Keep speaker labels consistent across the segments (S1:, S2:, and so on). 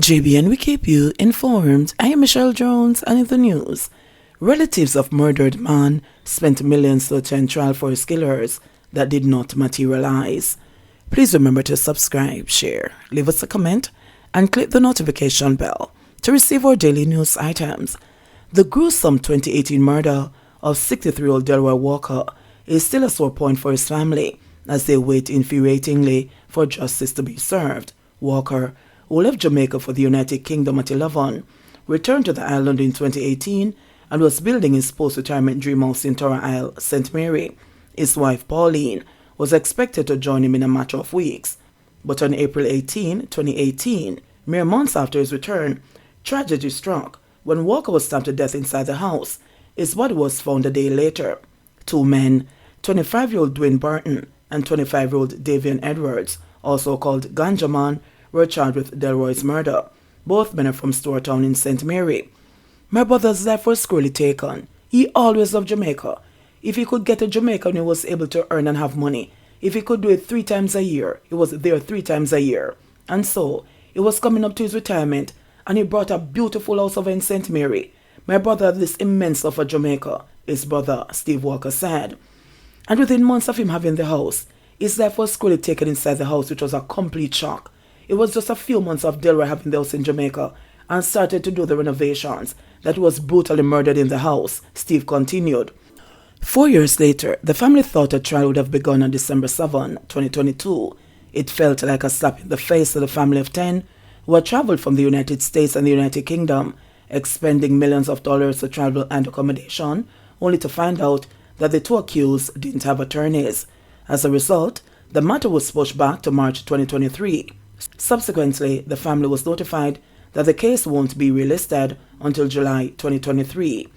S1: JBN, we keep you informed. I am Michelle Jones, and in the news, relatives of murdered man spent millions to attend trial for his killers that did not materialize. Please remember to subscribe, share, leave us a comment, and click the notification bell to receive our daily news items. The gruesome 2018 murder of 63-year-old Delroy Walker is still a sore point for his family as they wait infuriatingly for justice to be served. Walker, who left Jamaica for the United Kingdom at 11, returned to the island in 2018 and was building his post-retirement dream house in Tower Isle, St. Mary. His wife, Pauline, was expected to join him in a matter of weeks. But on April 18, 2018, mere months after his return, tragedy struck when Walker was stabbed to death inside the house. His body was found a day later. Two men, 25-year-old Dwayne Burton and 25-year-old Davian Edwards, also called Ganja Man, were charged with Delroy's murder. Both men are from Storetown in St. Mary. My brother's life was cruelly taken. He always loved Jamaica. If he could get to Jamaica when he was able to earn and have money, if he could do it 3 times a year, he was there 3 times a year. And so, he was coming up to his retirement, and he brought a beautiful house over in St. Mary. My brother had this immense love for Jamaica, his brother Steve Walker said. And within months of him having the house, his life was cruelly taken inside the house, which was a complete shock. It was just a few months of Delroy having the house in Jamaica and started to do the renovations that he was brutally murdered in the house, Steve continued. 4 years later, the family thought a trial would have begun on December 7, 2022. It felt like a slap in the face to the family of 10 who had traveled from the United States and the United Kingdom, expending millions of dollars to travel and accommodation, only to find out that the 2 accused didn't have attorneys. As a result, the matter was pushed back to March 2023. Subsequently, the family was notified that the case won't be relisted until July 2023.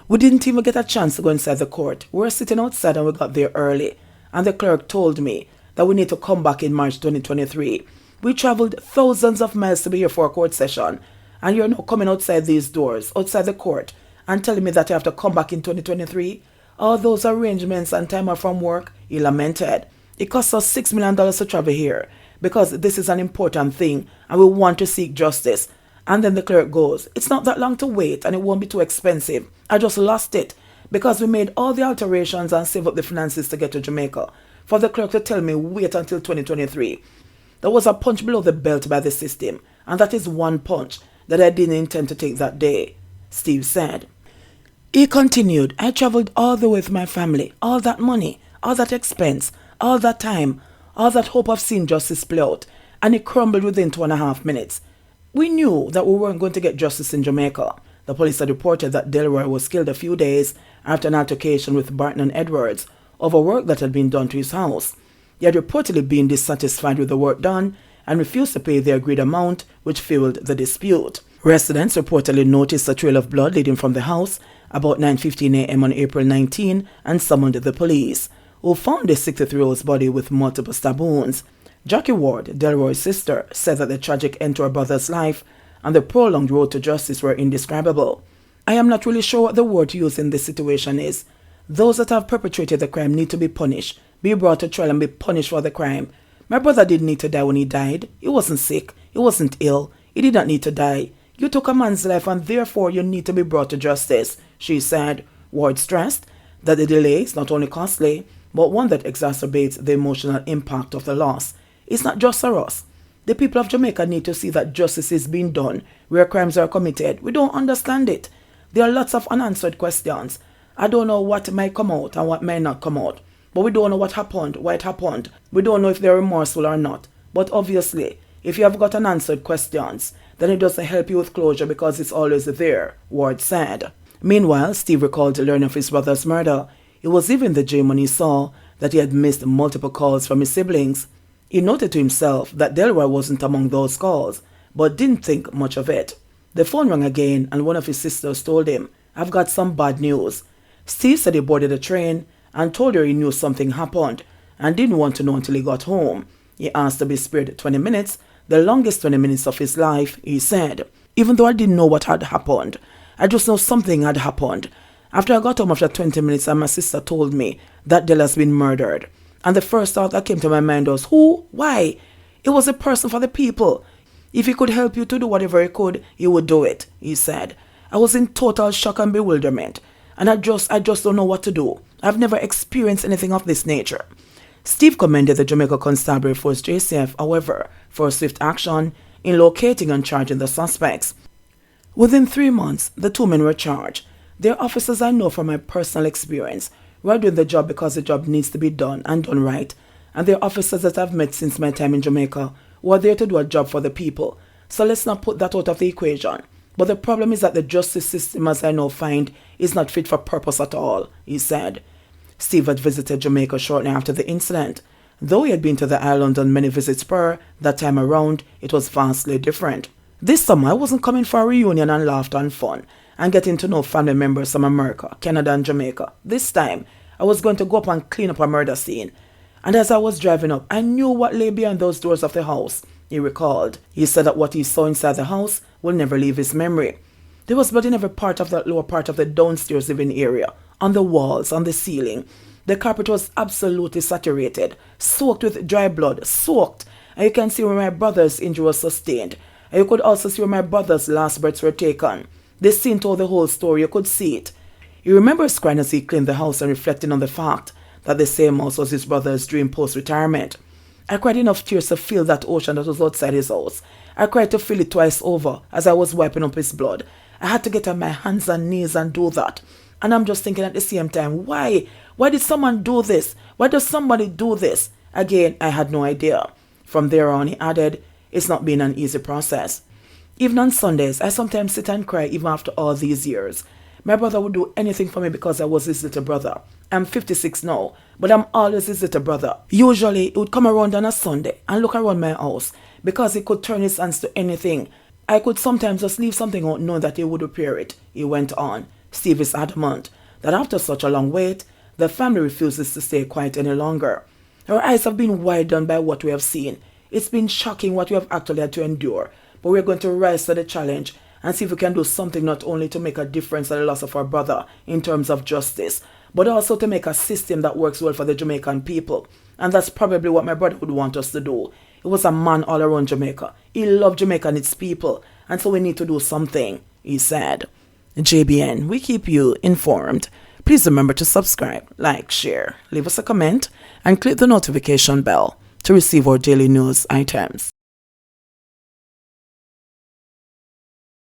S1: We didn't even get a chance to go inside the court. We were sitting outside and we got there early, and the clerk told me that we need to come back in March 2023. We traveled thousands of miles to be here for a court session, and you're now coming outside these doors, outside the court, and telling me that I have to come back in 2023? All those arrangements and time off from work, he lamented. It costs us $6 million to travel here, because this is an important thing and we want to seek justice. And then the clerk goes, it's not that long to wait and it won't be too expensive. I just lost it because we made all the alterations and saved up the finances to get to Jamaica. For the clerk to tell me wait until 2023. That was a punch below the belt by the system, and that is one punch that I didn't intend to take that day, Steve said. He continued, I traveled all the way with my family, all that money, all that expense, all that time, all that hope of seeing justice play out, and it crumbled within 2.5 minutes. We knew that we weren't going to get justice in Jamaica. The police had reported that Delroy was killed a few days after an altercation with Burton and Edwards over work that had been done to his house. He had reportedly been dissatisfied with the work done and refused to pay the agreed amount, which fueled the dispute. Residents reportedly noticed a trail of blood leading from the house about 9:15 a.m. on April 19 and summoned the police, who found the 63-year-old's body with multiple stab wounds. Jackie Ward, Delroy's sister, said that the tragic end to her brother's life and the prolonged road to justice were indescribable. I am not really sure what the word to use in this situation is. Those that have perpetrated the crime need to be punished, be brought to trial and be punished for the crime. My brother didn't need to die when he died. He wasn't sick. He wasn't ill. He did not need to die. You took a man's life and therefore you need to be brought to justice, she said. Ward stressed that the delay is not only costly, but one that exacerbates the emotional impact of the loss. It's not just for us. The people of Jamaica need to see that justice is being done where crimes are committed. We don't understand it. There are lots of unanswered questions. I don't know what might come out and what may not come out. But we don't know what happened, why it happened. We don't know if they're remorseful or not. But obviously, if you have got unanswered questions, then it doesn't help you with closure because it's always there, Ward said. Meanwhile, Steve recalled learning of his brother's murder. It was even the dream when he saw that he had missed multiple calls from his siblings. He noted to himself that Delroy wasn't among those calls, but didn't think much of it. The phone rang again and one of his sisters told him, I've got some bad news. Steve said he boarded a train and told her he knew something happened and didn't want to know until he got home. He asked to be spared 20 minutes, the longest 20 minutes of his life, he said. Even though I didn't know what had happened, I just know something had happened. After I got home after 20 minutes and my sister told me that Del has been murdered. And the first thought that came to my mind was, who? Why? It was a person for the people. If he could help you to do whatever he could, he would do it, he said. I was in total shock and bewilderment, and I just don't know what to do. I've never experienced anything of this nature. Steve commended the Jamaica Constabulary Force JCF, however, for swift action in locating and charging the suspects. Within 3 months, the 2 men were charged. They're officers I know from my personal experience. We're doing the job because the job needs to be done and done right. And they're officers that I've met since my time in Jamaica who are there to do a job for the people. So let's not put that out of the equation. But the problem is that the justice system, as I now find, is not fit for purpose at all, he said. Steve had visited Jamaica shortly after the incident. Though he had been to the island on many visits per, that time around, it was vastly different. This summer, I wasn't coming for a reunion and laughter and fun, and getting to know family members from America, Canada and Jamaica. This time, I was going to go up and clean up a murder scene. And as I was driving up, I knew what lay behind those doors of the house, he recalled. He said that what he saw inside the house will never leave his memory. There was blood in every part of the lower part of the downstairs living area, on the walls, on the ceiling. The carpet was absolutely saturated, soaked with dry blood, soaked. And you can see where my brother's injury was sustained. And you could also see where my brother's last breaths were taken. The scene told the whole story, you could see it. He remembers crying as he cleaned the house and reflecting on the fact that the same house was his brother's dream post-retirement. I cried enough tears to feel that ocean that was outside his house. I cried to feel it twice over as I was wiping up his blood. I had to get on my hands and knees and do that. And I'm just thinking at the same time, why? Why did someone do this? Why does somebody do this? Again, I had no idea. From there on, he added, it's not been an easy process. Even on Sundays, I sometimes sit and cry even after all these years. My brother would do anything for me because I was his little brother. I'm 56 now, but I'm always his little brother. Usually, he would come around on a Sunday and look around my house because he could turn his hands to anything. I could sometimes just leave something out knowing that he would repair it, he went on. Steve is adamant that after such a long wait, the family refuses to stay quiet any longer. Our eyes have been widened by what we have seen. It's been shocking what we have actually had to endure, but we're going to rise to the challenge and see if we can do something not only to make a difference at the loss of our brother in terms of justice, but also to make a system that works well for the Jamaican people. And that's probably what my brother would want us to do. He was a man all around Jamaica. He loved Jamaica and its people, and so we need to do something, he said. JBN, we keep you informed. Please remember to subscribe, like, share, leave us a comment, and click the notification bell to receive our daily news items.